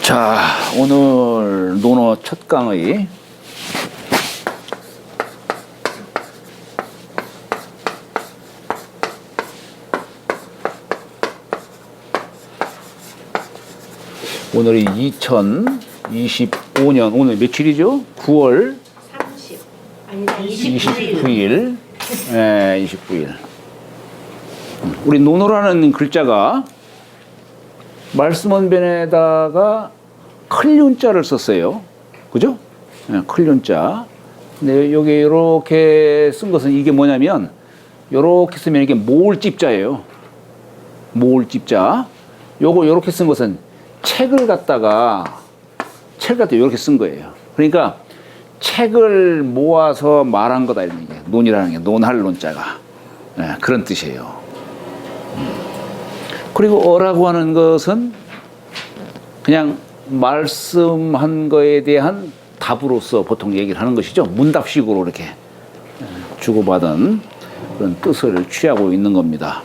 자, 오늘 논어 첫 강의 오늘이 2025년 오늘 며칠이죠? 9월 30 아니다 29일. 네, 29일. 우리 논어라는 글자가 말씀원변에다가 클륜자를 썼어요. 그죠? 네, 클륜자. 근데 여기 이렇게 쓴 것은 이게 뭐냐면 이렇게 쓰면 이게 모을집자예요. 모을집자. 요거 이렇게 쓴 것은 책을 갖다가 이렇게 쓴 거예요. 그러니까 책을 모아서 말한 거다 이런 얘기예요. 논이라는 게 논할 논자가. 네, 그런 뜻이에요. 그리고 어라고 하는 것은 그냥 말씀한 거에 대한 답으로서 보통 얘기를 하는 것이죠. 문답식으로 이렇게 주고받은 그런 뜻을 취하고 있는 겁니다.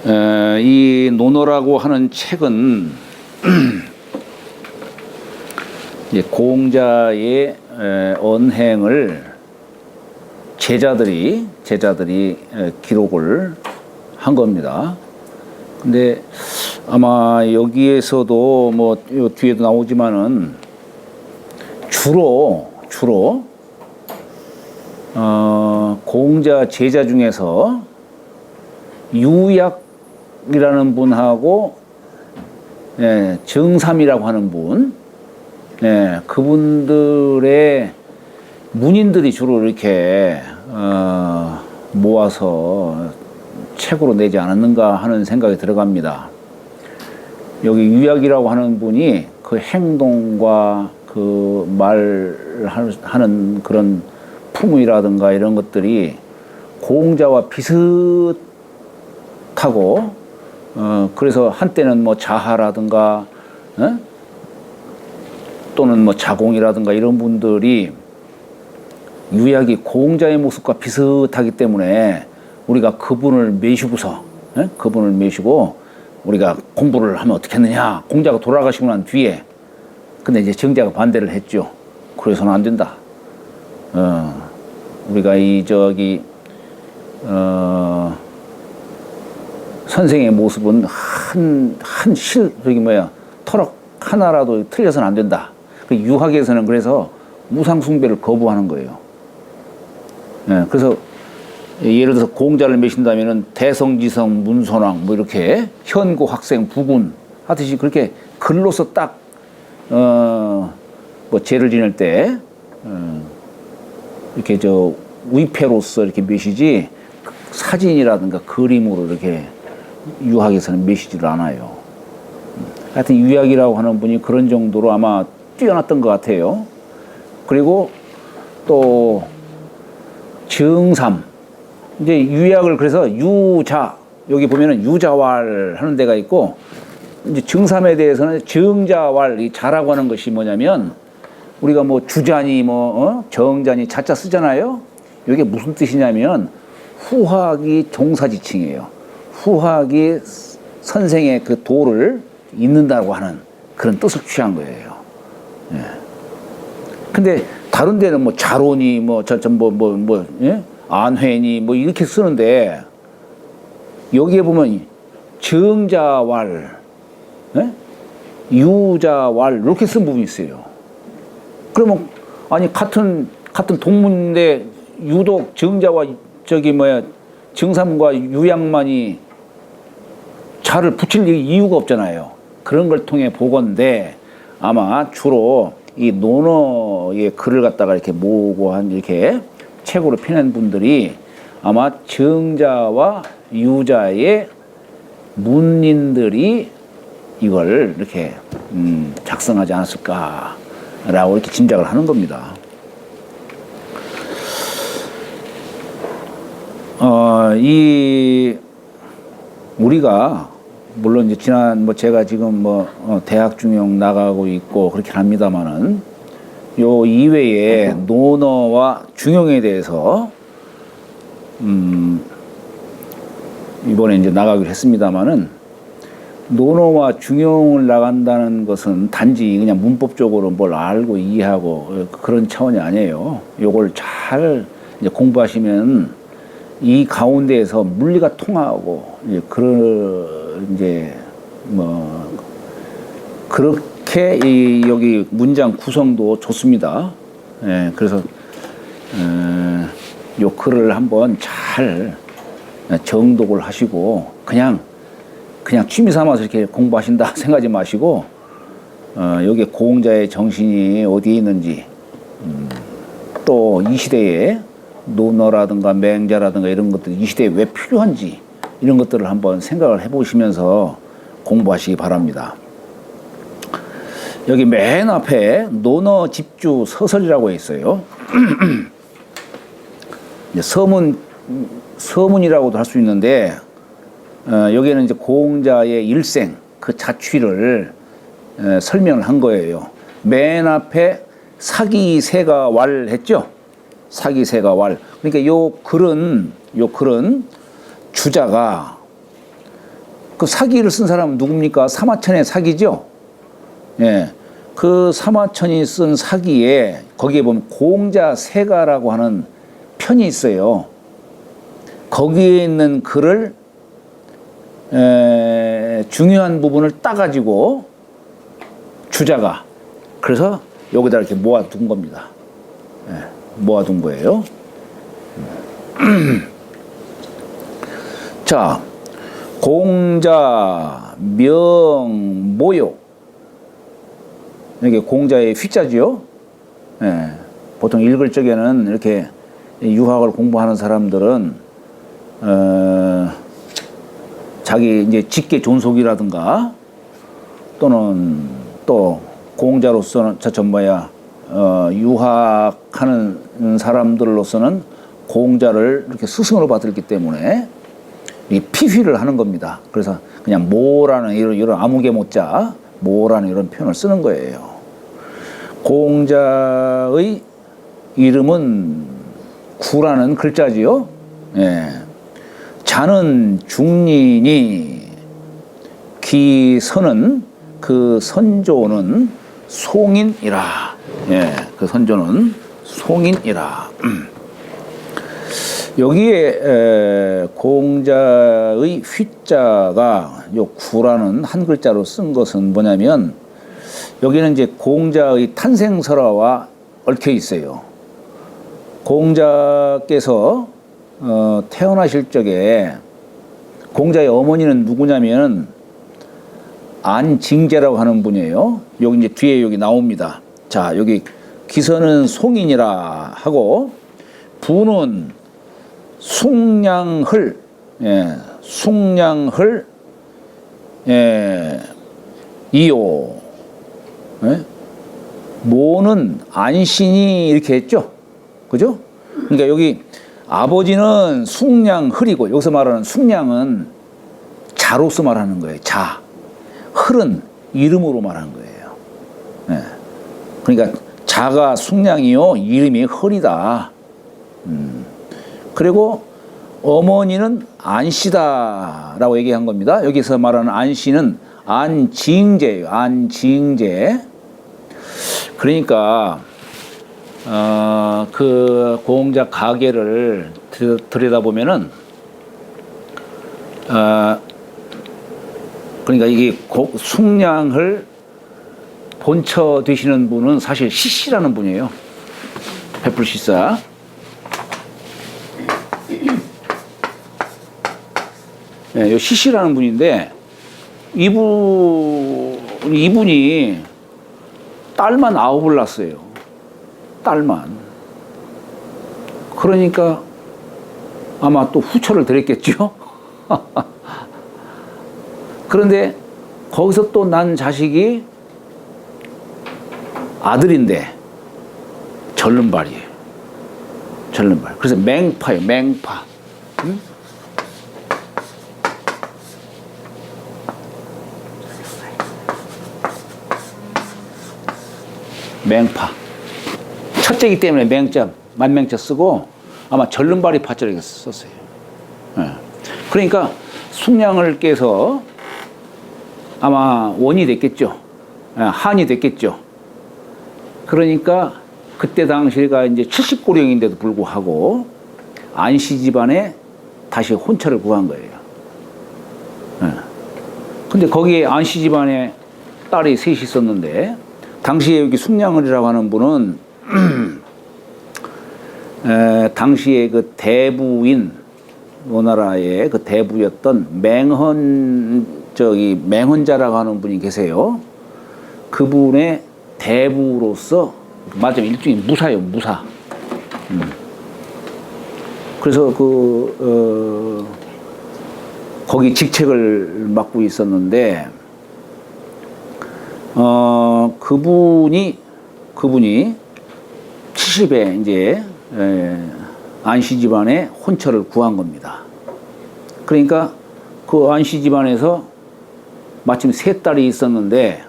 이 논어라고 하는 책은 이제 공자의 언행을 제자들이 기록을 한 겁니다. 근데 아마 여기에서도 뭐 뒤에도 나오지만은 주로 공자 제자 중에서 유약이라는 분하고 정삼이라고 하는 분, 그분들의 문인들이 주로 이렇게 모아서 책으로 내지 않았는가 하는 생각이 들어갑니다. 여기 유약이라고 하는 분이 그 행동과 그 말하는 그런 품위라든가 이런 것들이 공자와 비슷하고 그래서 한때는 뭐 자하라든가 또는 뭐 자공이라든가 이런 분들이 유약이 공자의 모습과 비슷하기 때문에 우리가 그분을 메시고 우리가 공부를 하면 어떻겠느냐. 공자가 돌아가시고 난 뒤에. 근데 이제 정자가 반대를 했죠. 그래서는 안 된다. 우리가 선생의 모습은 터럭 하나라도 틀려서는 안 된다. 그 유학에서는 그래서 무상숭배를 거부하는 거예요. 그래서 예를 들어서 공자를 메신다면은 대성지성 문선왕 뭐 이렇게 현고 학생 부군 하듯이 그렇게 글로서 딱 뭐 제를 지낼 때 이렇게 위패로서 이렇게 메시지 사진이라든가 그림으로 이렇게 유학에서는 메시지를 않아요. 하여튼 유학이라고 하는 분이 그런 정도로 아마 뛰어났던 것 같아요. 그리고 또 정삼. 이제 유약을 그래서 유자, 여기 보면은 유자왈 하는 데가 있고, 이제 정삼에 대해서는 정자왈, 이 자라고 하는 것이 뭐냐면, 우리가 뭐 주자니 정자니 자자 쓰잖아요. 이게 무슨 뜻이냐면, 후학이 종사지칭이에요. 후학이 선생의 그 도를 잇는다고 하는 그런 뜻을 취한 거예요. 근데 다른 데는 뭐 자론이 안회니 뭐 이렇게 쓰는데 여기에 보면 정자왈, 유자왈 이렇게 쓴 부분이 있어요. 그러면 아니 같은 동문인데 유독 정자와 정삼과 유약만이 자를 붙일 이유가 없잖아요. 그런 걸 통해 보건데 아마 주로 이 논어의 글을 갖다가 이렇게 모으고 한 이렇게 책으로 펴낸 분들이 아마 정자와 유자의 문인들이 이걸 이렇게 작성하지 않았을까라고 이렇게 짐작을 하는 겁니다. 우리가 물론 이제 제가 지금 대학 중용 나가고 있고 그렇긴 합니다만은 요 이외에 논어와 중용에 대해서 이번에 이제 나가기로 했습니다만은 논어와 중용을 나간다는 것은 단지 그냥 문법적으로 뭘 알고 이해하고 그런 차원이 아니에요. 요걸 잘 이제 공부하시면 이 가운데에서 물리가 통하고 이제 그렇게 여기 문장 구성도 좋습니다. 예, 그래서 요 글을 한번 잘 정독을 하시고 그냥 취미 삼아서 이렇게 공부하신다 생각하지 마시고 여기 고흥자의 정신이 어디에 있는지 또 이 시대에 논어라든가 맹자라든가 이런 것들이 이 시대에 왜 필요한지 이런 것들을 한번 생각을 해보시면서 공부하시기 바랍니다. 여기 맨 앞에 논어 집주 서설이라고 있어요. 서문이라고도 할 수 있는데 여기에는 이제 고흥자의 일생 그 자취를 설명을 한 거예요. 맨 앞에 사기세가 왈 했죠. 사기세가 왈. 그러니까 요 글은 주자가 그 사기를 쓴 사람은 누굽니까? 사마천의 사기죠. 예. 그 사마천이 쓴 사기에 거기에 보면 고흥자세가라고 하는 편이 있어요. 거기에 있는 글을 중요한 부분을 따가지고 주자가 그래서 여기다 이렇게 모아둔 겁니다. 예, 모아둔 거예요. 자, 공자 명모요. 이게 공자의 휘자지요. 예, 보통 읽을 적에는 이렇게 유학을 공부하는 사람들은 자기 이제 직계 존속이라든가 또는 또 공자로서는 유학하는 사람들로서는 공자를 이렇게 스승으로 받았기 때문에 이 피휘를 하는 겁니다. 그래서 그냥 모라는 이런 아무개 모자 모라는 이런 표현을 쓰는 거예요. 공자의 이름은 구라는 글자지요. 예. 자는 중린이 기선은 그 선조는 송인이라. 예, 그 선조는 송인이라. 여기에 공자의 휘자가 요 구라는 한 글자로 쓴 것은 뭐냐면 여기는 이제 공자의 탄생설화와 얽혀 있어요. 공자께서 태어나실 적에 공자의 어머니는 누구냐면 안징제라고 하는 분이에요. 여기 이제 뒤에 여기 나옵니다. 자, 여기 기선은 송인이라 하고 부는 숭량흘, 예, 숭량흘, 예, 이요. 예? 모는 안신이 이렇게 했죠. 그죠? 그러니까 여기 아버지는 숭량흘이고 여기서 말하는 숭량은 자로서 말하는 거예요. 자. 흘은 이름으로 말하는 거예요. 예. 그러니까 자가 숭량이요 이름이 흘이다. 그리고 어머니는 안씨다라고 얘기한 겁니다. 여기서 말하는 안씨는 안징제예요. 안징제. 그러니까 그 공자 가계를 들여다보면은 그러니까 이게 숭량을 본처 되시는 분은 사실 시씨라는 분이에요. 베풀시사. 네, 시씨라는 분인데 이분이 딸만 9을 낳았어요. 딸만. 그러니까 아마 또 후처를 드렸겠죠. 그런데 거기서 또 난 자식이 아들인데 절름발이에요. 절름발. 그래서 맹파예요. 맹파. 응? 맹파. 첫째이기 때문에 맹자, 만맹자 쓰고 아마 절름발이 파자를 썼어요. 네. 그러니까 숭량을 깨서 아마 원이 됐겠죠. 한이 됐겠죠. 그러니까 그때 당시가 이제 70고령인데도 불구하고 안씨 집안에 다시 혼처를 구한 거예요. 근데 거기에 안씨 집안에 딸이 셋이 있었는데, 당시에 여기 숙량을이라고 하는 분은 당시에 그 대부인, 오나라의 그 대부였던 맹헌자라고 하는 분이 계세요. 그분의 대부로서, 맞으면 일종의 무사예요, 무사. 그래서 거기 직책을 맡고 있었는데, 그분이 70에 이제 안씨 집안에 혼처를 구한 겁니다. 그러니까 그 안씨 집안에서 마침 세 딸이 있었는데,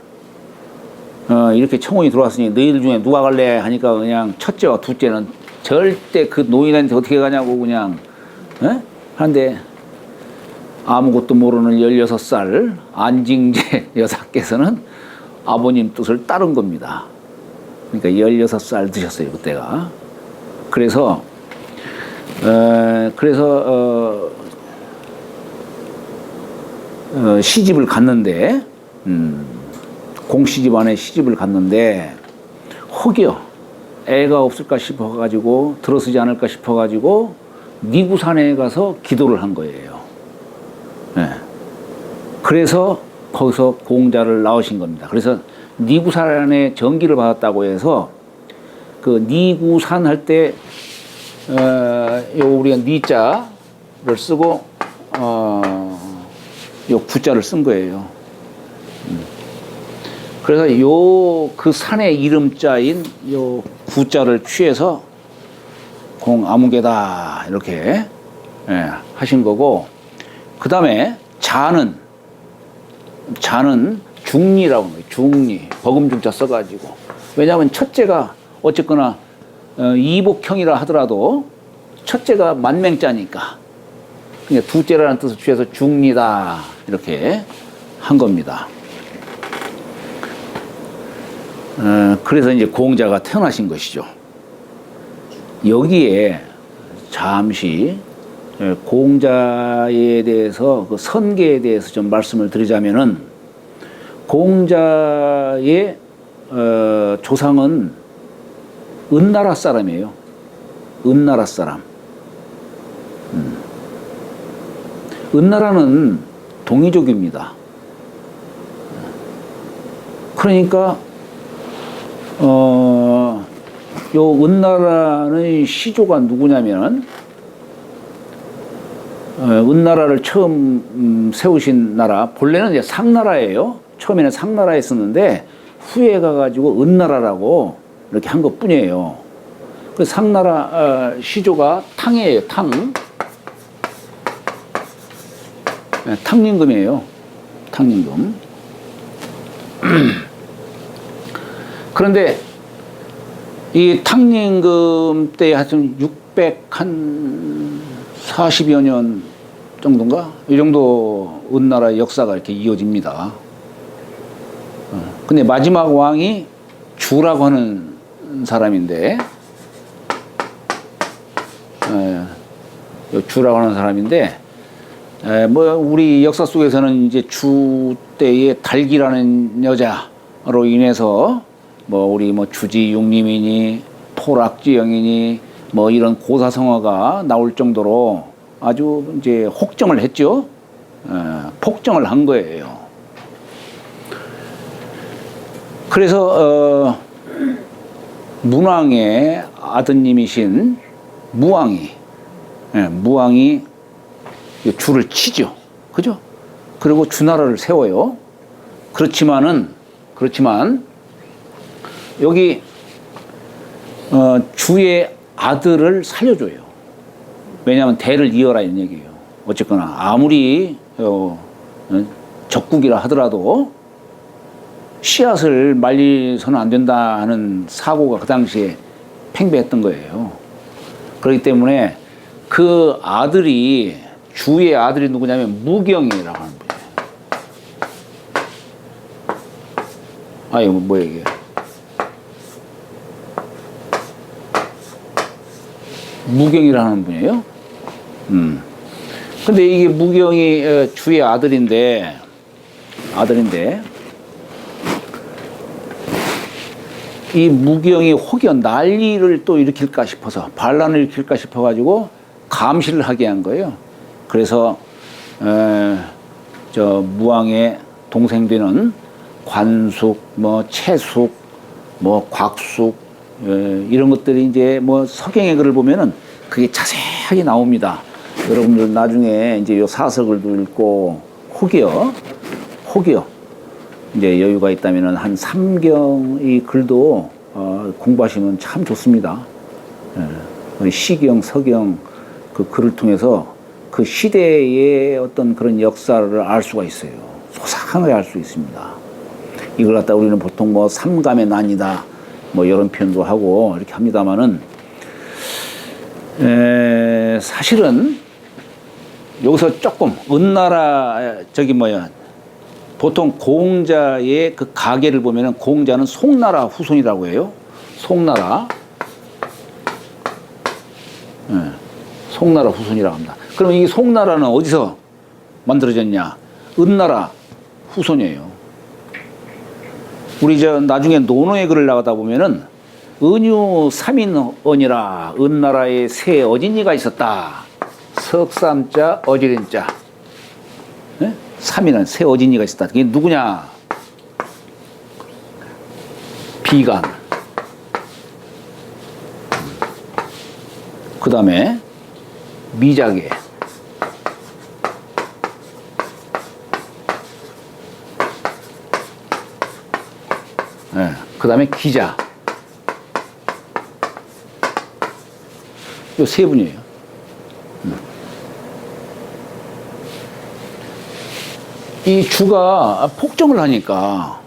이렇게 청혼이 들어왔으니 너희들 중에 누가 갈래 하니까 그냥 첫째와 둘째는 절대 그 노인한테 어떻게 가냐고 그냥 하는데, 아무것도 모르는 16살 안징제 여사께서는 아버님 뜻을 따른 겁니다. 그러니까 16살 드셨어요, 그때가. 그래서 시집을 갔는데, 공시집 안에 시집을 갔는데, 혹여 애가 없을까 싶어가지고, 들어서지 않을까 싶어가지고, 니구산에 가서 기도를 한 거예요. 그래서 거기서 공자를 낳으신 겁니다. 그래서 니구산에 전기를 받았다고 해서, 그 니구산 할 때, 우리가 니자를 쓰고, 요 구자를 쓴 거예요. 그래서 그 산의 이름자인 요 구자를 취해서 공아무개다 이렇게 하신 거고, 그 다음에 자는 중리라고 해요. 중리, 버금중자 써가지고. 왜냐하면 첫째가 어쨌거나 이복형이라 하더라도 첫째가 만맹자니까, 그러니까 둘째라는 뜻을 취해서 중리다 이렇게 한 겁니다. 그래서 이제 공자가 태어나신 것이죠. 여기에 잠시 공자에 대해서, 그 선계에 대해서 좀 말씀을 드리자면은, 공자의 조상은 은나라 사람이에요. 은나라 사람. 은나라는 동이족입니다. 그러니까 요 은나라는 시조가 누구냐면, 은나라를 처음 세우신 나라, 본래는 이제 상나라예요. 처음에는 상나라에 있었는데 후에 가가지고 은나라라고 이렇게 한 것 뿐이에요. 그 상나라 시조가 탕이에요. 탕림금이에요. 탕림금. 그런데 이 탕림금 때 하여튼 640여 년 정도인가? 이 정도 은나라의 역사가 이렇게 이어집니다. 근데 마지막 왕이 주라고 하는 사람인데, 주라고 하는 사람인데, 뭐 우리 역사 속에서는 이제 주 때의 달기라는 여자로 인해서 뭐 우리 뭐 주지육림이니 포락지영이니 뭐 이런 고사성어가 나올 정도로 아주 이제 혹정을 했죠. 폭정을 한 거예요. 그래서 문왕의 아드님이신 무왕이 주를 치죠. 그죠? 그리고 주나라를 세워요. 그렇지만 여기 주의 아들을 살려줘요. 왜냐하면 대를 이어라 이런 얘기예요. 어쨌거나 아무리 적국이라 하더라도 씨앗을 말리서는 안 된다 하는 사고가 그 당시에 팽배했던 거예요. 그렇기 때문에 그 아들이, 주의 아들이 누구냐면 무경이라고 하는 분이에요. 아니, 뭐야, 이게. 무경이라는 분이에요. 근데 이게 무경이 주의 아들인데, 이 무경이 혹여 난리를 또 일으킬까 싶어서, 반란을 일으킬까 싶어가지고 감시를 하게 한 거예요. 그래서, 저 무왕의 동생 되는 관숙, 뭐 채숙, 뭐 곽숙, 이런 것들이 이제 뭐 서경의 글을 보면은 그게 자세하게 나옵니다. 여러분들 나중에 이제 요 사서글도 읽고 혹여 이제 여유가 있다면은 한 삼경의 글도 공부하시면 참 좋습니다. 시경, 서경 그 글을 통해서 그 시대의 어떤 그런 역사를 알 수가 있어요. 소상하게 알 수 있습니다. 이걸 갖다 우리는 보통 뭐 삼감의 난이다 뭐 이런 표현도 하고 이렇게 합니다만은 사실은 여기서 조금 은나라 저기 뭐야 보통 공자의 그 가계를 보면은 공자는 송나라 후손이라고 해요. 송나라. 송나라 후손이라고 합니다. 그럼 이 송나라는 어디서 만들어졌냐? 은나라 후손이에요. 우리 저 나중에 논어의 글을 나가다 보면은 은유 삼인언이라 은나라에 세 어진이가 있었다. 석삼자 어지린자. 삼인은 세 어진이가 있었다. 그게 누구냐? 비간. 그 다음에 미자계. 그 다음에 기자. 요 세 분이에요. 이 주가 폭정을 하니까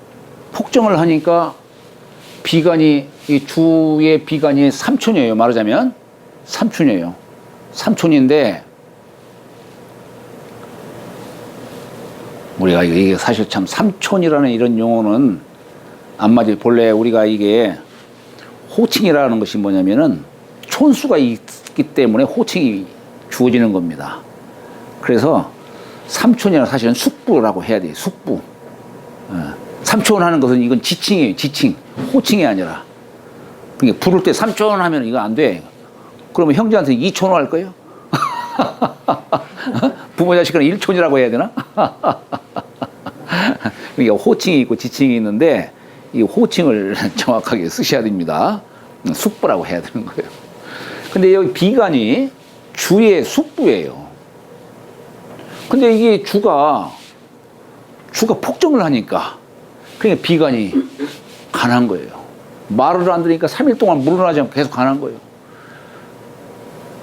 비간이 이 주의 비간이 삼촌이에요. 말하자면 삼촌이에요. 삼촌인데 우리가 이게 사실 참 삼촌이라는 이런 용어는 안 맞아요. 본래 우리가 이게 호칭이라는 것이 뭐냐면은 촌수가 있기 때문에 호칭이 주어지는 겁니다. 그래서 삼촌이라는 사실은 숙부라고 해야 돼요. 숙부. 삼촌 하는 것은 이건 지칭이에요. 지칭. 호칭이 아니라. 그러니까 부를 때 삼촌 하면 이거 안 돼. 그러면 형제한테 이촌호 할 거예요? 부모 자식은 일촌이라고 해야 되나? 그러니까 호칭이 있고 지칭이 있는데 이 호칭을 정확하게 쓰셔야 됩니다. 숙부라고 해야 되는 거예요. 근데 여기 비간이 주의 숙부예요. 근데 이게 주가 폭정을 하니까 그러니까 비간이 가난 거예요. 말을 안 들으니까 3일 동안 물러나지 않고 계속 가난 거예요.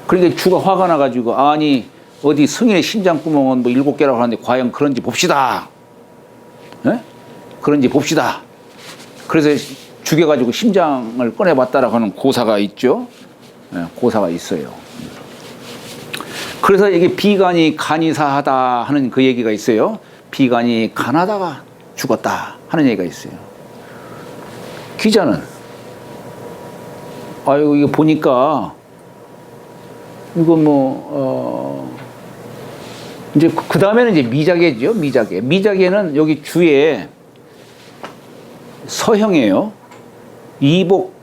그러니까 주가 화가 나가지고 아니 어디 성인의 심장구멍은 뭐 7개라고 하는데 과연 그런지 봅시다. 네? 그런지 봅시다. 그래서 죽여가지고 심장을 꺼내봤다라고 하는 고사가 있죠. 네, 고사가 있어요. 그래서 이게 비간이 간이사하다 하는 그 얘기가 있어요. 비간이 간하다가 죽었다 하는 얘기가 있어요. 기자는 아이고 이거 보니까 이거 뭐 이제 그 다음에는 이제 미자계죠. 미자계는 여기 주에 서형이에요. 이복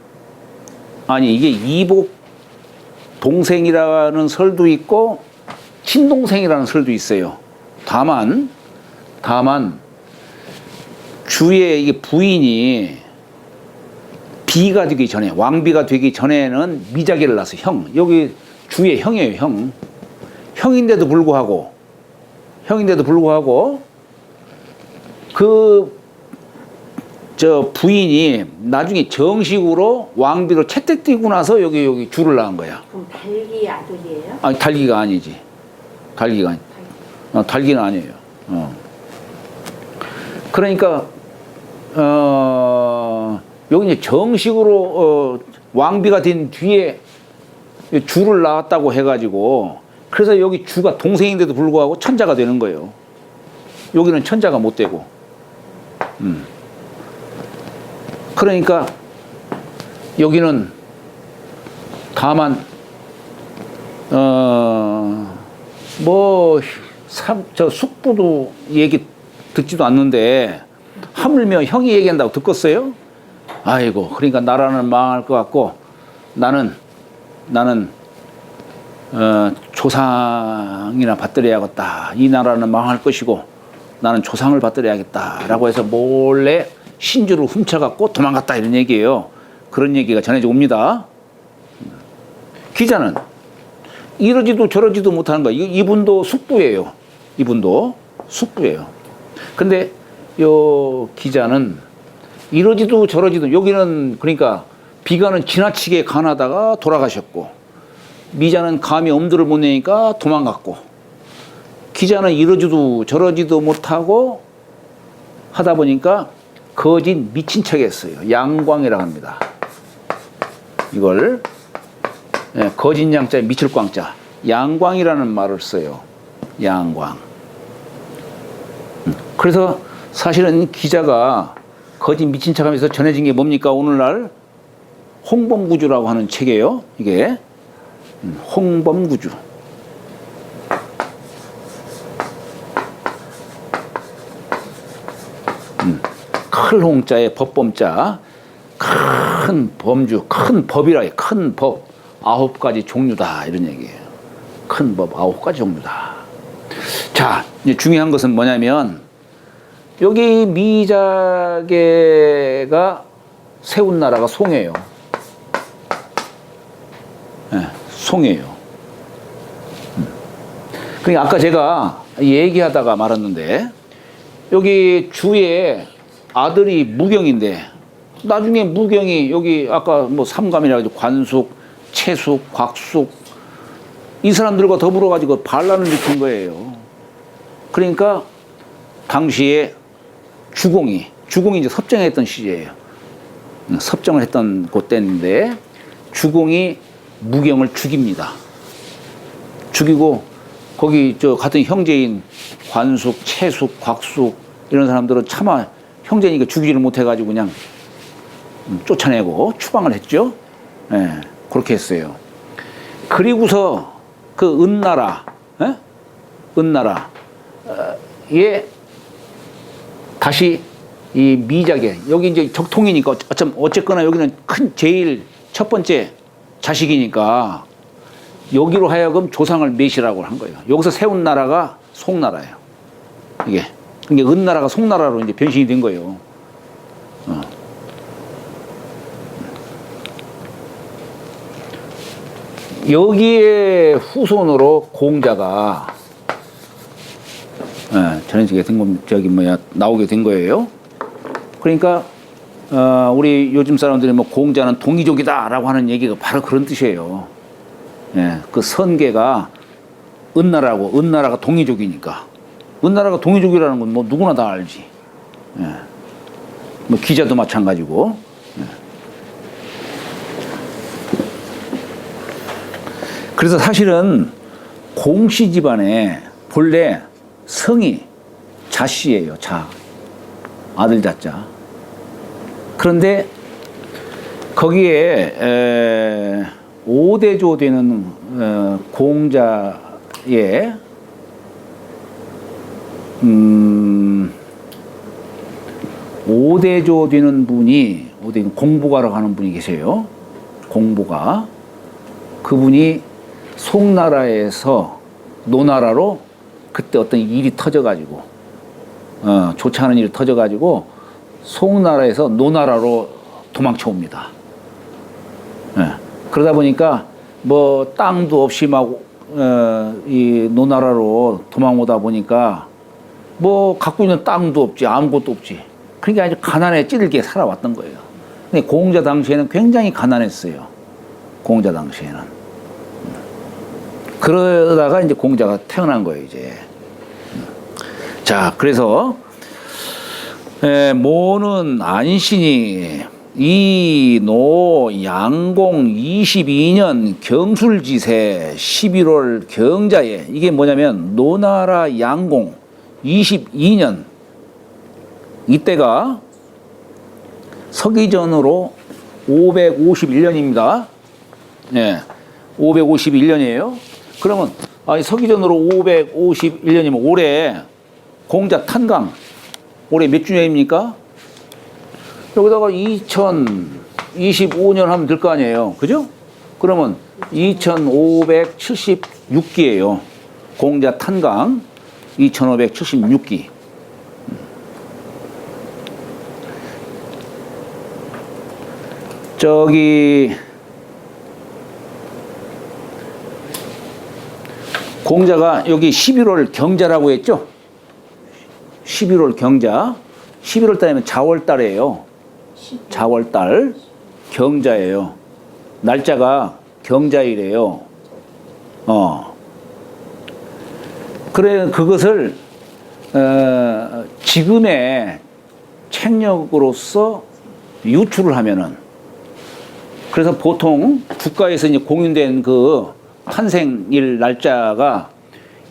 이게 이복 동생이라는 설도 있고 친동생이라는 설도 있어요. 다만 주의 이게 부인이 비가 되기 전에 왕비가 되기 전에는 미자계를 낳아서 여기 주의 형이에요. 형인데도 불구하고 저 부인이 나중에 정식으로 왕비로 채택되고 나서 여기 주를 낳은 거야. 그럼 달기 아들이에요? 아니 달기가 아니지. 달기는 아니에요. 그러니까 여기 이제 정식으로 왕비가 된 뒤에 주를 낳았다고 해가지고 그래서 여기 주가 동생인데도 불구하고 천자가 되는 거예요. 여기는 천자가 못 되고. 그러니까 여기는 다만 저 숙부도 얘기 듣지도 않는데 하물며 형이 얘기한다고 듣겠어요? 아이고, 그러니까 나라는 망할 것 같고 나는 조상이나 받들어야겠다. 이 나라는 망할 것이고 나는 조상을 받들어야겠다라고 해서 몰래 신주를 훔쳐갖고 도망갔다, 이런 얘기예요. 그런 얘기가 전해져 옵니다. 기자는 이러지도 저러지도 못하는 거예요. 이분도 숙부예요. 이분도 숙부예요. 근데 요 기자는 이러지도 저러지도, 여기는 그러니까 비가는 지나치게 가나다가 돌아가셨고, 미자는 감히 엄두를 못 내니까 도망갔고, 기자는 이러지도 저러지도 못하고 하다 보니까 거짓 미친 척 했어요. 양광이라고 합니다. 이걸 거짓 양자에 미칠 광자, 양광이라는 말을 써요. 양광. 그래서 사실은 기자가 거짓 미친 척하면서 전해진 게 뭡니까? 오늘날 홍범구주라고 하는 책이에요. 이게 홍범구주. 큰 홍자에 법범자, 큰 범주, 큰 법이라 해. 큰 법 9가지 종류다, 이런 얘기예요. 큰 법 9가지 종류다. 자, 이제 중요한 것은 뭐냐면 여기 미자계가 세운 나라가 송이에요. 네, 송이에요. 그러니까 아까 제가 얘기하다가 말았는데 여기 주에 아들이 무경인데 나중에 무경이 여기 아까 뭐 삼감이라 가지고 관숙, 채숙, 곽숙 이 사람들과 더불어 가지고 반란을 일으킨 거예요. 그러니까 당시에 주공이 이제 섭정했던 시기예요. 섭정을 했던 그때인데 주공이 무경을 죽입니다. 죽이고 거기 저 같은 형제인 관숙, 채숙, 곽숙 이런 사람들은 차마 형제니까 죽이지를 못해가지고 그냥 쫓아내고 추방을 했죠. 예, 그렇게 했어요. 그리고서 그 은나라, 은나라에 다시 이 미자계, 여기 이제 적통이니까 어쨌거나 여기는 큰 제일 첫 번째 자식이니까 여기로 하여금 조상을 매시라고 한 거예요. 여기서 세운 나라가 송나라예요. 이게 은나라가 송나라로 이제 변신이 된 거예요. 여기에 후손으로 공자가 전해지게 된 겁니다. 나오게 된 거예요. 그러니까 우리 요즘 사람들이 뭐 공자는 동이족이다라고 하는 얘기가 바로 그런 뜻이에요. 예, 그 선계가 은나라가 동이족이니까. 은나라가 동이족이라는 건 뭐 누구나 다 알지. 예. 뭐 기자도 마찬가지고. 예. 그래서 사실은 공씨 집안에 본래 성이 자씨예요. 자. 아들 자자. 그런데 거기에 5대조 되는 공자의 5대조 되는 분이 공보가라고 하는 분이 계세요. 공보가. 그분이 송나라에서 노나라로 그때 어떤 일이 터져가지고 좋지 않은 일이 터져가지고 송나라에서 노나라로 도망쳐 옵니다. 그러다 보니까 뭐 땅도 없이 이 노나라로 도망오다 보니까 뭐 갖고 있는 땅도 없지, 아무것도 없지. 그러니까 아주 가난에 찌들게 살아왔던 거예요. 근데 공자 당시에는 굉장히 가난했어요. 공자 당시에는. 그러다가 이제 공자가 태어난 거예요, 이제. 자, 그래서 모는 안신이 이노 양공 22년 경술지세 11월 경자에, 이게 뭐냐면 노나라 양공 22년, 이때가 서기전으로 551년입니다. 예, 551년이에요. 그러면 서기전으로 551년이면 올해 공자 탄강 올해 몇 주년입니까? 여기다가 2025년 하면 될 거 아니에요. 그죠? 그러면 2576기예요. 공자 탄강 2576기. 저기 공자가 여기 11월 경자라고 했죠? 11월 경자. 11월 달이면 자월달이에요. 자월달 경자예요. 날짜가 경자일이에요. 그래 그것을 지금의 책력으로서 유출을 하면은 그래서 보통 국가에서 이제 공인된 그 탄생일 날짜가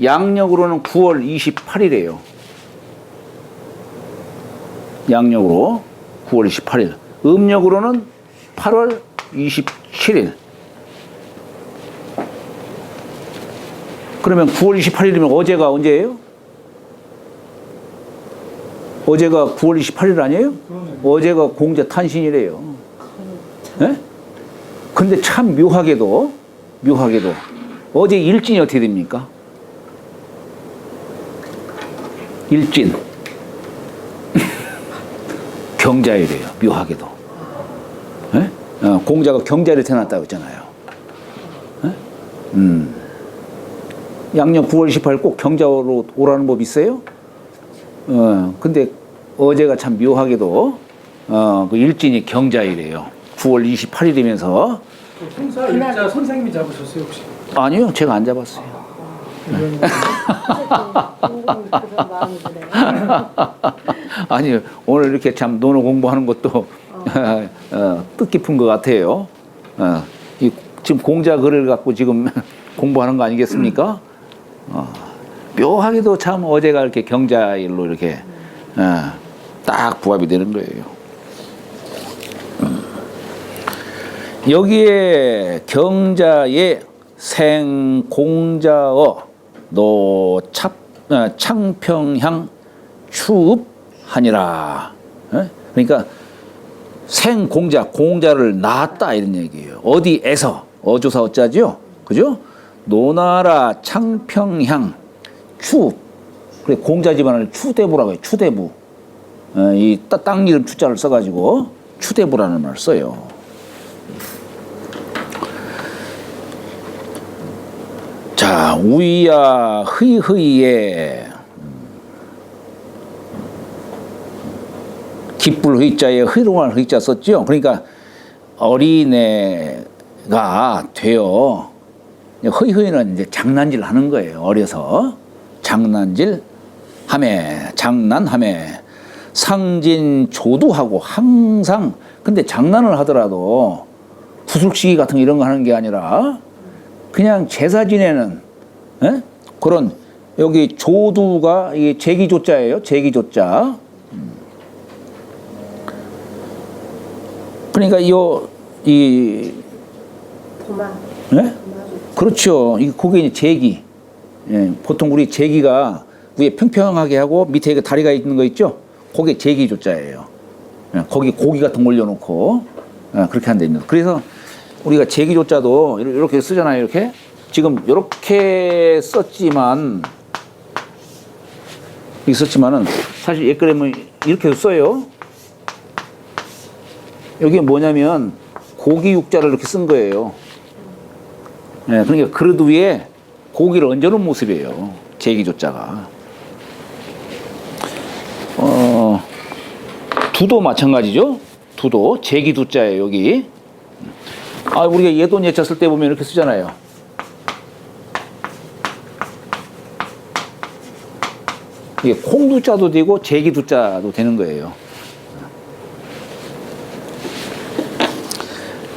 양력으로는 9월 28일이에요. 양력으로 9월 28일. 음력으로는 8월 27일. 그러면 9월 28일이면 어제가 언제예요? 어제가 9월 28일 아니에요? 어제가 공자 탄신이래요. 예? 근데 참 묘하게도 어제 일진이 어떻게 됩니까? 일진 경자일이에요. 묘하게도. 예? 공자가 경자일에 태어났다고 했잖아요. 예? 양력 9월 28일 꼭 경자로 오라는 법 있어요? 근데 어제가 참 묘하게도 그 일진이 경자일이에요. 9월 28일이면서. 행사 일자 선생님이 잡으셨어요 혹시? 아니요, 제가 안 잡았어요. 그런 마음이 드네요. 아니 오늘 이렇게 참 논어 공부하는 것도 뜻깊은 것 같아요. 지금 공자 글을 갖고 지금 공부하는 거 아니겠습니까? 묘하게도 참 어제가 이렇게 경자일로 이렇게 딱 부합이 되는 거예요. 여기에 경자의 생공자어 창평향 추읍하니라. 그러니까 생공자, 공자를 낳았다 이런 얘기예요. 어디에서? 어조사 어자죠? 그죠? 노나라 창평향 추읍. 그래 공자 집안을 추대부라고 해요. 추대부. 이 땅 이름 추자를 써가지고 추대부라는 말을 써요. 자, 우이야 흐이흐이에 기쁠 흐이자에 흐름할 흐이자 썼죠. 그러니까 어린애가 되어 흐이흐이는 이제 장난질 하는 거예요. 어려서 장난질 장난하매 상진 조두하고 항상 근데 장난을 하더라도 구슬치기 같은 거 이런 거 하는 게 아니라 그냥 제사 지내는 그런 여기 조두가 이게 제기조자예요. 제기조자. 그러니까 이 도마. 네? 그렇죠. 이 그게 이제 제기. 예, 보통 우리 제기가 위에 평평하게 하고 밑에 그 다리가 있는 거 있죠. 그게 제기조자예요. 예, 거기 고기 같은 거 올려놓고 그렇게 한답니다. 그래서 우리가 제기조자도 이렇게 쓰잖아요. 이렇게 지금 이렇게 썼지만은 사실 옛그램은 이렇게 써요. 여기 뭐냐면 고기 육자를 이렇게 쓴 거예요. 네, 그러니까 그릇 위에 고기를 얹어놓은 모습이에요. 제기조자가. 두도 마찬가지죠. 두도 제기두자예요. 여기. 우리가 예돈 예자 쓸 때 보면 이렇게 쓰잖아요. 이게 콩두자도 되고 제기두자도 되는 거예요.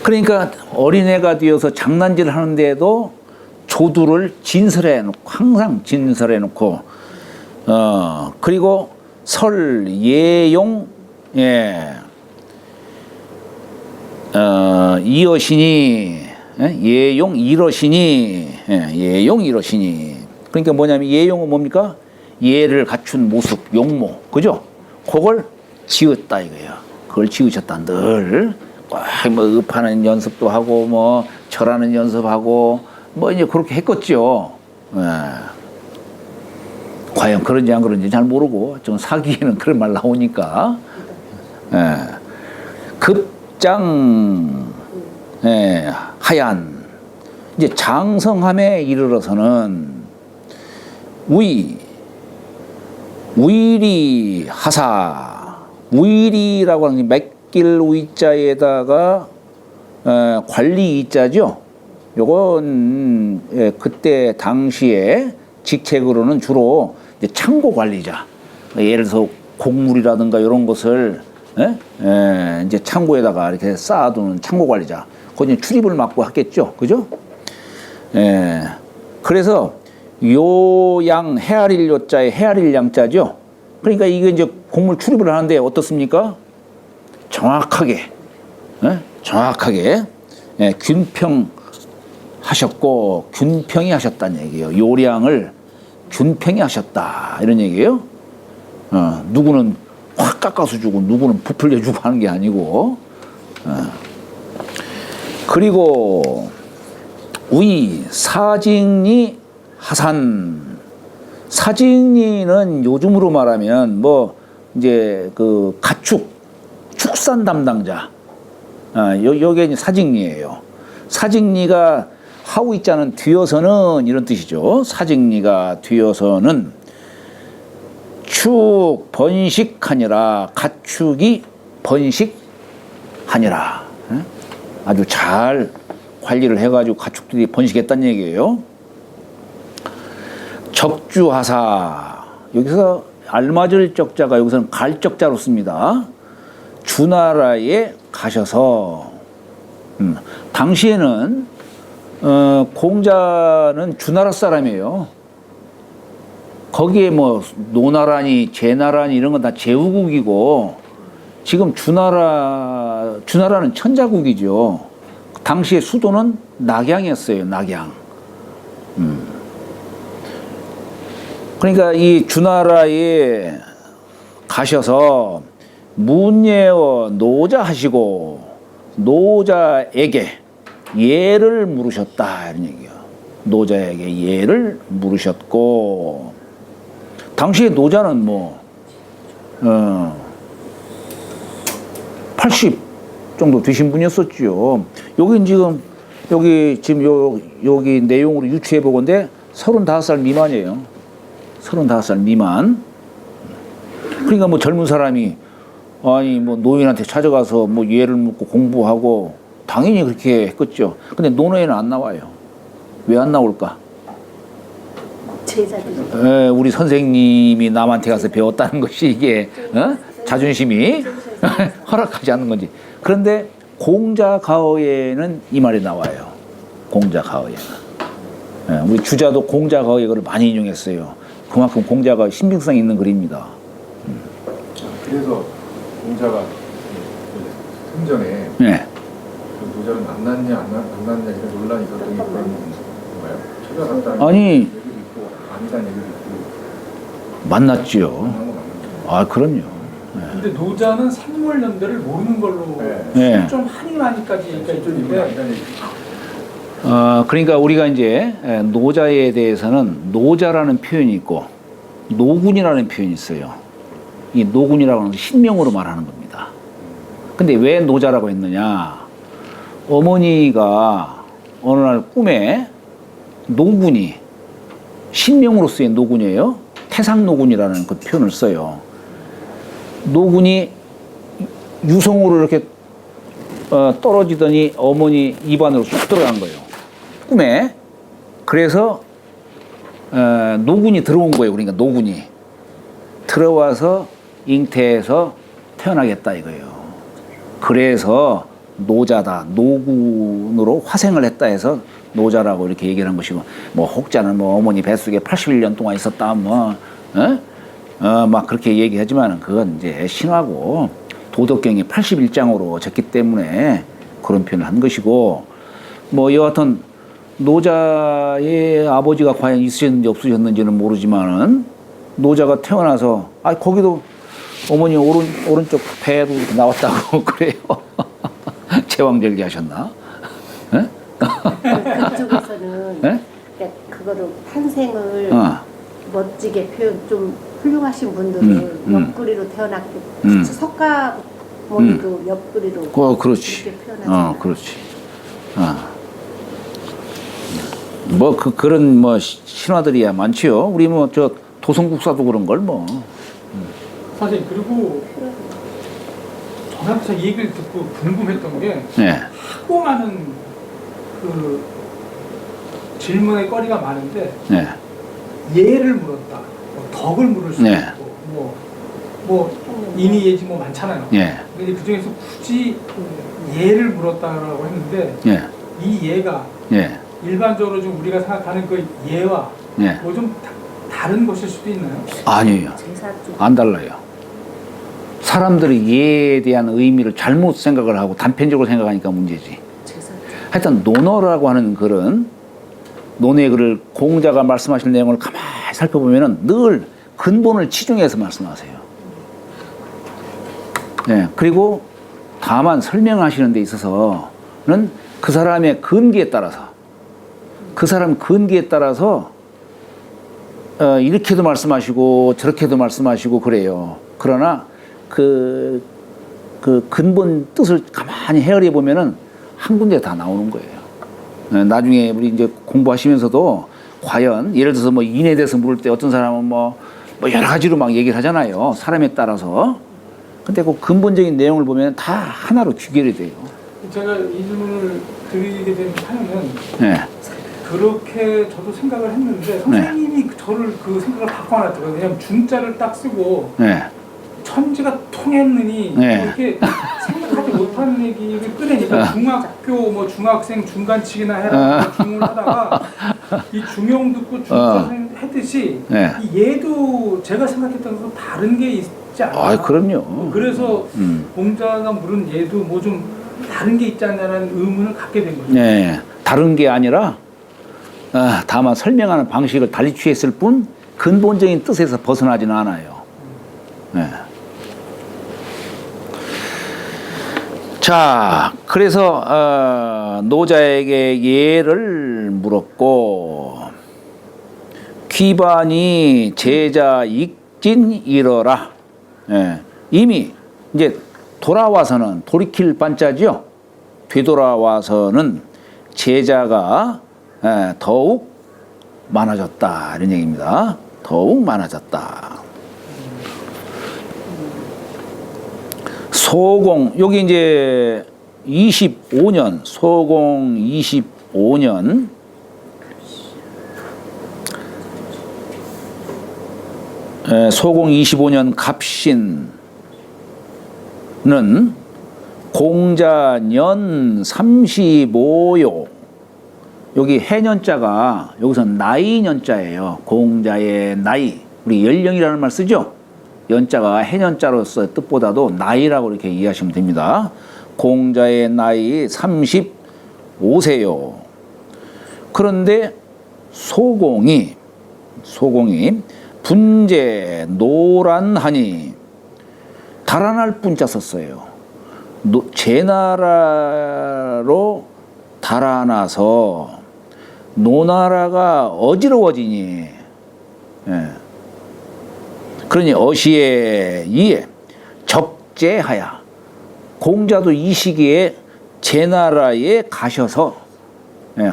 그러니까 어린애가 되어서 장난질을 하는데도 조두를 진설해 놓고 항상 진설해 놓고 그리고 설 예용 이어시니 예용 이러시니 예용 이러시니. 그러니까 뭐냐면 예용은 뭡니까? 예를 갖춘 모습, 용모, 그죠? 그걸 지었다 이거예요. 그걸 지으셨다. 늘 뭐 읍하는 연습도 하고 뭐 절하는 연습하고 뭐 이제 그렇게 했겠죠. 과연 그런지 안 그런지 잘 모르고 좀 사기에는 그런 말 나오니까. 급장 하얀. 이제 장성함에 이르러서는 우일이 하사. 우일이라고 하는 게 맥길 우이자에다가 관리 이자죠. 요건 그때 당시에 직책으로는 주로 이제 창고 관리자. 예를 들어서 곡물이라든가 이런 것을 이제 창고에다가 이렇게 쌓아두는 창고 관리자. 거기 출입을 맡고 하겠죠. 그죠? 그래서 요양 헤아릴 요자에 헤아릴 양자죠. 그러니까 이게 이제 곡물 출입을 하는데 어떻습니까? 정확하게 균평하셨고 균평이 하셨다는 얘기예요. 요량을 균평이 하셨다 이런 얘기예요. 누구는 확 깎아서 주고 누구는 부풀려 주고 하는 게 아니고. 그리고 우이 사직리 하산. 사직리는 요즘으로 말하면 뭐 이제 그 축산 담당자. 요게 이제 사직리예요. 사직리가 하고 있자는 뒤어서는 이런 뜻이죠. 사직리가 뒤어서는 축 번식하니라. 가축이 번식하니라. 아주 잘 관리를 해가지고 가축들이 번식했다는 얘기예요. 적주하사. 여기서 알맞을 적자가 여기서는 갈 적자로 씁니다. 주나라에 가셔서. 당시에는 공자는 주나라 사람이에요. 거기에 뭐 노나라니 제나라니 이런 건 다 제후국이고, 지금 주나라는 천자국이죠. 당시에 수도는 낙양이었어요. 낙양. 그러니까 이 주나라에 가셔서 문예어 노자하시고 노자에게 예를 물으셨다 이런 얘기예요. 노자에게 예를 물으셨고, 당시에 노자는 뭐 80 정도 되신 분이었었죠. 여기 여기 내용으로 유추해 보건데 35살 미만이에요. 35살 미만. 그러니까 뭐 젊은 사람이 아니 뭐 노인한테 찾아가서 뭐 예를 묻고 공부하고 당연히 그렇게 했겠죠. 근데 논어에는 안 나와요. 왜 안 나올까? 제자들이. 우리 선생님이 남한테 가서 배웠다는 것이 이게 자존심이 허락하지 않는 건지. 그런데 공자가어에는 이 말이 나와요. 공자가어에는. 우리 주자도 공자가어의 글을 많이 인용했어요. 그만큼 공자가 신빙성이 있는 글입니다. 그래서 공자가 승전에 그 노자를 만났냐 안 만났냐 이런 논란이 있었던 게 그런 건가요? 찾아갔다는 아니, 얘기도 있고 아니다는 얘기도 있고. 만났지요. 만난 거 맞는 아, 그럼요. 근데 노자는 산물연대를 모르는 걸로 네. 좀 한이만이까지 얘기가 있던데 아니다는 얘기. 그러니까 우리가 이제 노자에 대해서는 노자라는 표현이 있고 노군이라는 표현이 있어요. 이 노군이라고 하는 것은 신명으로 말하는 겁니다. 근데 왜 노자라고 했느냐? 어머니가 어느 날 꿈에 노군이 신명으로 쓰인 노군이에요. 태상노군이라는 그 표현을 써요. 노군이 유성으로 이렇게 떨어지더니 어머니 입안으로 쑥 들어간 거예요. 꿈에. 그래서 노군이 들어온 거예요. 그러니까 노군이 들어와서 잉태해서 태어나겠다 이거예요. 그래서 노자다, 노군으로 화생을 했다 해서 노자라고 이렇게 얘기를 한 것이고, 뭐 혹자는 뭐 어머니 뱃속에 81년 동안 있었다 막 그렇게 얘기하지만 그건 이제 신화고 도덕경이 81장으로 적기 때문에 그런 표현을 한 것이고, 뭐 여하튼 노자의 아버지가 과연 있으셨는지 없으셨는지는 모르지만은 노자가 태어나서 거기도 어머니 오른쪽 배도 나왔다고 그래요. 제왕절개 하셨나? 예? 그쪽에서는 예? 그러니까 그거를 탄생을 어. 멋지게 표현 좀 훌륭하신 분들은 옆구리로 태어났고 석가모니도 옆구리로 그렇지. 이렇게 표현하잖아요. 그렇지. 뭐 그런 뭐 신화들이야 많지요. 우리 뭐 저 도성국사도 그런 걸 뭐. 사실 그리고 저한테 이 얘기를 듣고 궁금했던 게 네. 하고 많은 그 질문의 거리가 많은데 네. 예를 물었다, 뭐 덕을 물을 수도 네. 있고, 뭐 인이예지 뭐 많잖아요. 예. 근데 그 중에서 굳이 예를 물었다라고 했는데 예. 이 예가 예. 일반적으로 좀 우리가 생각하는 그 예와 예. 뭐 좀 다른 것일 수도 있나요? 아니에요. 제사 쪽 안 달라요. 사람들이 예에 대한 의미를 잘못 생각을 하고 단편적으로 생각하니까 문제지. 제사 쪽 하여튼 논어라고 하는 글은 논의 글을 공자가 말씀하신 내용을 가만히 살펴보면은 늘 근본을 치중해서 말씀하세요. 네, 그리고 다만 설명하시는 데 있어서는 그 사람의 근기에 따라서 그 사람 근기에 따라서 이렇게도 말씀하시고 저렇게도 말씀하시고 그래요. 그러나 그 근본 뜻을 가만히 헤아려 보면은 한 군데 다 나오는 거예요. 나중에 우리 이제 공부하시면서도 과연 예를 들어서 뭐 인에 대해서 물을 때 어떤 사람은 뭐 여러 가지로 막 얘기를 하잖아요. 사람에 따라서. 근데 그 근본적인 내용을 보면 다 하나로 귀결이 돼요. 제가 이 질문을 드리게 된 사연은 네. 그렇게 저도 생각을 했는데 선생님이 저를 그 생각을 바꿔놨더라고요. 왜냐면 중자를 딱 쓰고 네. 천지가 통했느니 네. 뭐 이렇게 생각하지 못하는 얘기를 꺼내니까 중학교 뭐 중학생 중간치기나 해라 중을 하다가 이 중용 듣고 중자 했듯이 네. 이 얘도 제가 생각했던 것과 다른 게 있지 않나. 그럼요. 그래서 공자가 물은 얘도 뭐 좀 다른 게 있지 않냐는 의문을 갖게 된 거죠. 네. 다른 게 아니라 다만 설명하는 방식을 달리 취했을 뿐 근본적인 뜻에서 벗어나지는 않아요. 네. 자, 그래서 노자에게 예를 물었고 귀반이 제자 익진 이러라. 예, 이미 이제 돌아와서는 돌이킬 반자지요. 되돌아와서는 제자가 더욱 많아졌다 이런 얘기입니다. 더욱 많아졌다. 소공 여기 이제 25년 소공 25년 소공 25년 갑신은 공자년 35요. 여기 해년자가 여기서 나이년자예요. 공자의 나이. 우리 연령이라는 말 쓰죠? 연자가 해년자로서 뜻보다도 나이라고 이렇게 이해하시면 됩니다. 공자의 나이 35세요. 그런데 소공이 분재 노란하니 달아날 뿐자 썼어요. 제나라로 달아나서 노나라가 어지러워지니 그러니 어시에 이에 적재하야 공자도 이 시기에 제나라에 가셔서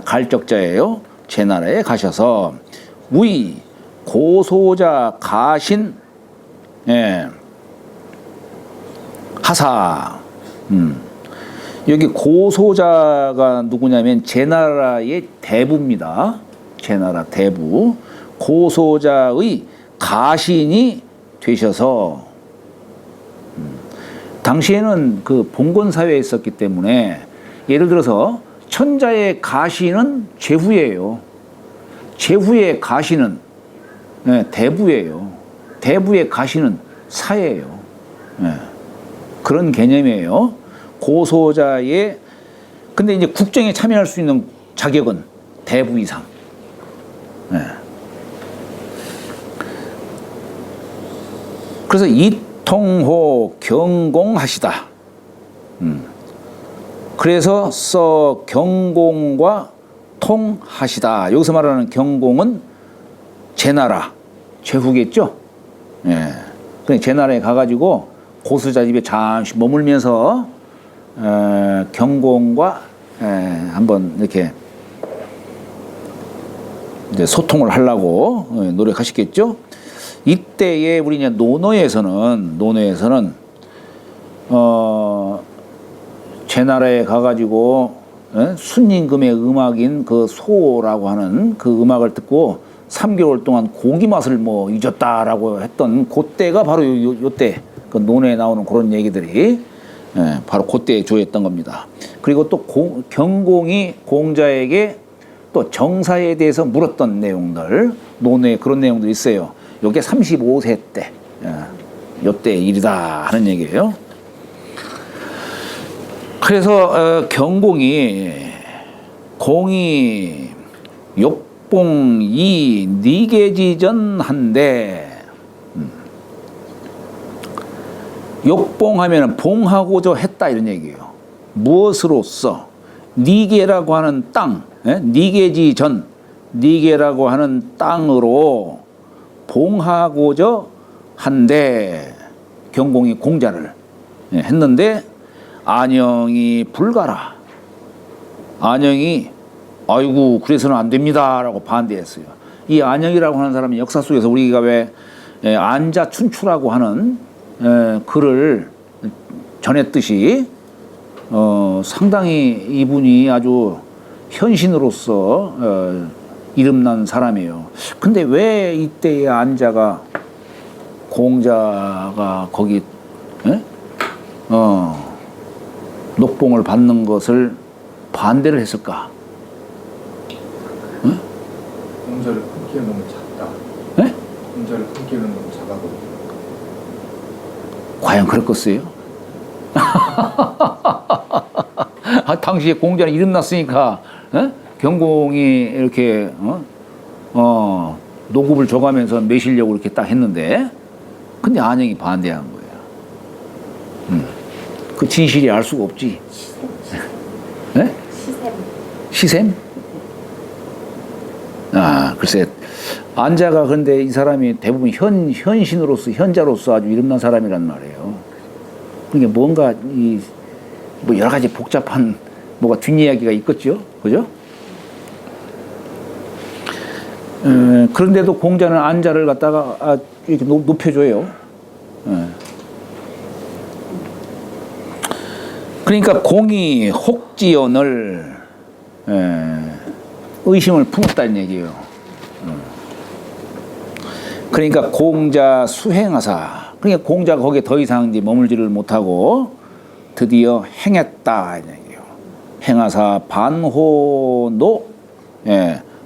갈적자예요. 제나라에 가셔서 우이 고소자 가신 하사 여기 고소자가 누구냐면 제나라의 대부입니다. 제나라 대부 고소자의 가신이 되셔서 당시에는 그 봉건 사회에 있었기 때문에 예를 들어서 천자의 가신은 제후예요. 제후의 가신은 대부예요. 대부의 가신은 사예요. 그런 개념이에요. 고소자의 근데 이제 국정에 참여할 수 있는 자격은 대부 이상. 예. 그래서 이통호 경공하시다. 그래서 경공과 통하시다. 여기서 말하는 경공은 제나라, 제후겠죠? 예. 그러니까 제나라에 가가지고 고수자집에 잠시 머물면서 경공과 한번 이렇게 이제 소통을 하려고 노력하시겠죠? 이때에 우리 이제 논어에서는 제나라에 가가지고 순임금의 음악인 그 소라고 하는 그 음악을 듣고 3개월 동안 고기 맛을 뭐 잊었다라고 했던 그때가 바로 요때 그 논어에 나오는 그런 얘기들이 바로 그때에 조였던 겁니다. 그리고 또 경공이 공자에게 또 정사에 대해서 물었던 내용들, 논어에 그런 내용들이 있어요. 요게 35세 때, 요때 일이다 하는 얘기예요. 그래서 공이 욕봉이 니계지전한데, 욕봉하면은 봉하고자 했다 이런 얘기예요. 무엇으로써 니계라고 하는 땅, 니계지전, 니계라고 하는 땅으로 봉하고자 한데 경공이 공자를 했는데 안영이 불가라. 안영이 아이고 그래서는 안 됩니다라고 반대했어요. 이 안영이라고 하는 사람이 역사 속에서 우리가 왜 안자춘추라고 하는 글을 전했듯이 상당히 이분이 아주 현신으로서 이름난 사람이에요. 근데 왜 이때의 안자가 공자가 거기 녹봉을 받는 것을 반대를 했을까? 공자를 품기에 너무 작다. 네? 공자를 품기에는 너무 작아거든요. 과연 그랬겠어요? 당시에 공자는 이름났으니까 경공이 이렇게 노급을 줘가면서 매시려고 이렇게 딱 했는데 근데 안영이 반대한 거예요. 그 진실이 알 수가 없지. 네? 시샘? 글쎄 안자가 그런데 이 사람이 대부분 현신으로서 현자로서 아주 이름난 사람이란 말이에요. 그러니까 뭔가 뭐 여러 가지 복잡한 뭐가 뒷이야기가 있겠죠, 그죠? 그런데도 공자는 안자를 갖다가 이렇게 높여줘요. 그러니까 공이 혹지연을 의심을 품었다는 얘기예요. 그러니까 공자 수행하사, 그러니까 공자가 거기에 더 이상 이제 머물지를 못하고 드디어 행했다 이런 얘기예요. 행하사 반호노,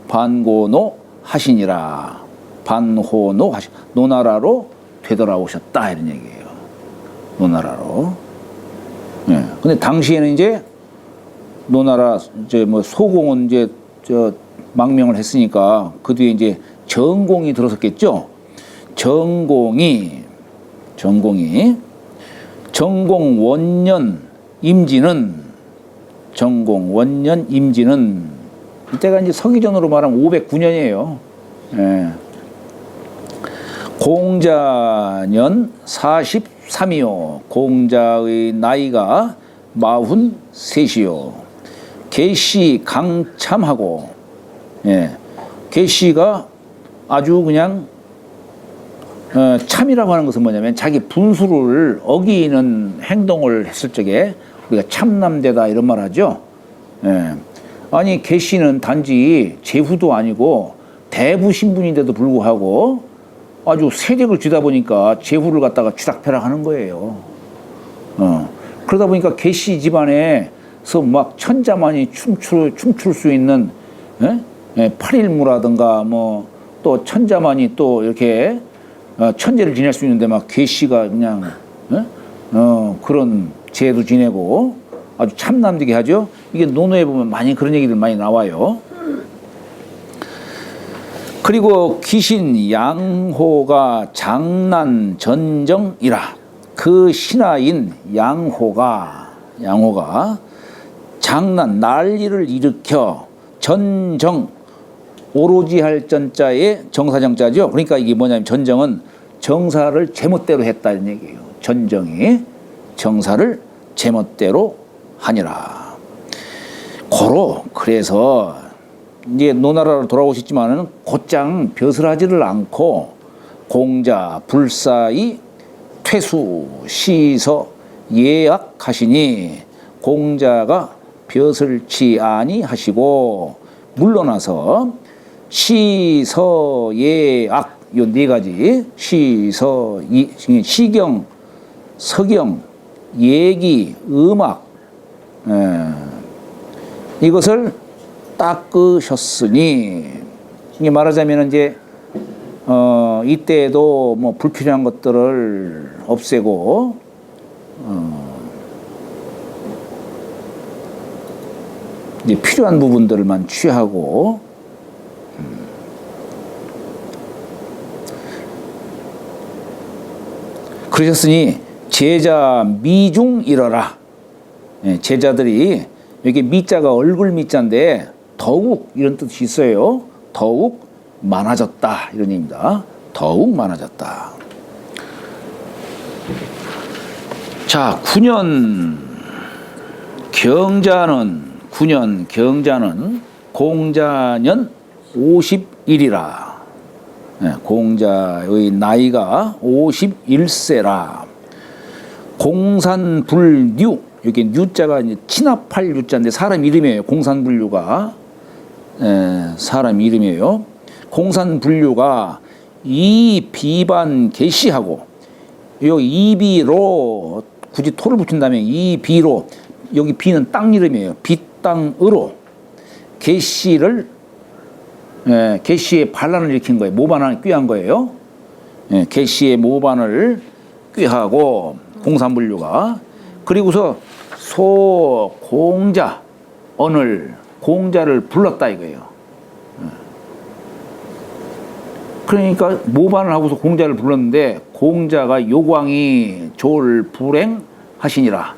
반고노 하시니라. 반호노 하시, 노나라로 되돌아오셨다 이런 얘기예요. 노나라로. 근데 당시에는 이제 노나라 이제 뭐 소공은 이제 망명을 했으니까 그 뒤에 이제 정공이 들어섰겠죠. 정공 원년 임진은 이때가 이제 서기전으로 말하면 509년이에요. 공자년 43이요. 공자의 나이가 43이요. 계시 강참하고, 계시가 아주 그냥 참이라고 하는 것은 뭐냐면 자기 분수를 어기는 행동을 했을 적에 우리가 참남되다 이런 말 하죠. 아니 계시는 단지 제후도 아니고 대부 신분인데도 불구하고 아주 세력을 쥐다 보니까 제후를 갖다가 쥐락펴락하는 거예요. 그러다 보니까 계시 집안에서 막 천자만이 춤출 수 있는 팔일무라든가 뭐 또 천자만이 또 이렇게 천재를 지낼 수 있는데 막 계시가 그냥 그런 제도 지내고 아주 참남되게 하죠. 이게 논어에 보면 많이 그런 얘기들 많이 나와요. 그리고 귀신 양호가 장난 전정이라. 그 신하인 양호가 장난 난리를 일으켜 전정 오로지 할 전자에 정사정자죠. 그러니까 이게 뭐냐면 전정은 정사를 제멋대로 했다는 얘기예요. 전정이 정사를 제멋대로 하니라. 고로 그래서 이제 노나라로 돌아오셨지만은 곧장 벼슬하지를 않고 공자 불사이 퇴수 시서 예약하시니 공자가 벼슬치 아니하시고 물러나서 시서 예악 요 네 가지 시서 시경 서경 예기 음악 이것을 닦으셨으니 이게 말하자면 이제 이때에도 뭐 불필요한 것들을 없애고 이제 필요한 부분들만 취하고 그러셨으니 제자 미중 이러라. 제자들이 여기 미자가 얼굴 미자인데 더욱 이런 뜻이 있어요. 더욱 많아졌다 이런 얘기입니다. 더욱 많아졌다. 자, 9년 경자는 공자년 51이라. 공자의 나이가 51세라. 공산불류 여기 유자가 이제 친합할 유자인데 사람 이름이에요. 공산불류가 사람 이름이에요. 공산불류가 이 비반 계시하고 여기 이비로 굳이 토를 붙인다면 이 비로 여기 비는 땅 이름이에요. 비땅으로 계시를 계시의 반란을 일으킨 거예요. 모반을 꾀한 거예요. 계시의 모반을 꾀하고 공산불류가 그리고서 소공자 언을 공자를 불렀다 이거예요. 그러니까 모반을 하고서 공자를 불렀는데 공자가 요광이 졸 불행하시니라.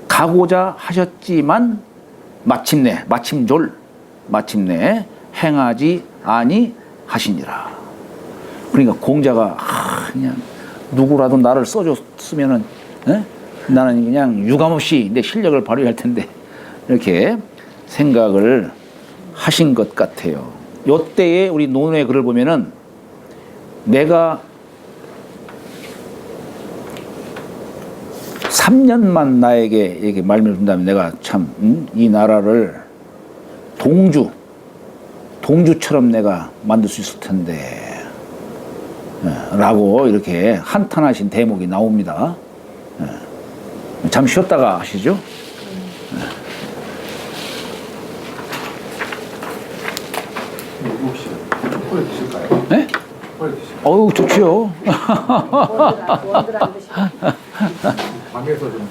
가고자 하셨지만 마침내 행하지 아니하시니라. 그러니까 공자가 그냥 누구라도 나를 써줬으면은 나는 그냥 유감없이 내 실력을 발휘할 텐데 이렇게 생각을 하신 것 같아요. 요때에 우리 논어의 글을 보면은 내가 3년만 나에게 이렇게 말미를 준다면 내가 참 이 나라를 동주처럼 내가 만들 수 있을 텐데 라고 이렇게 한탄하신 대목이 나옵니다. 잠시 쉬었다가 하시죠. 혹시 초콜릿 드실까요? 네? 초콜릿 드실까요? 어우 좋지요. 원들 안 드시고. 방에서 좀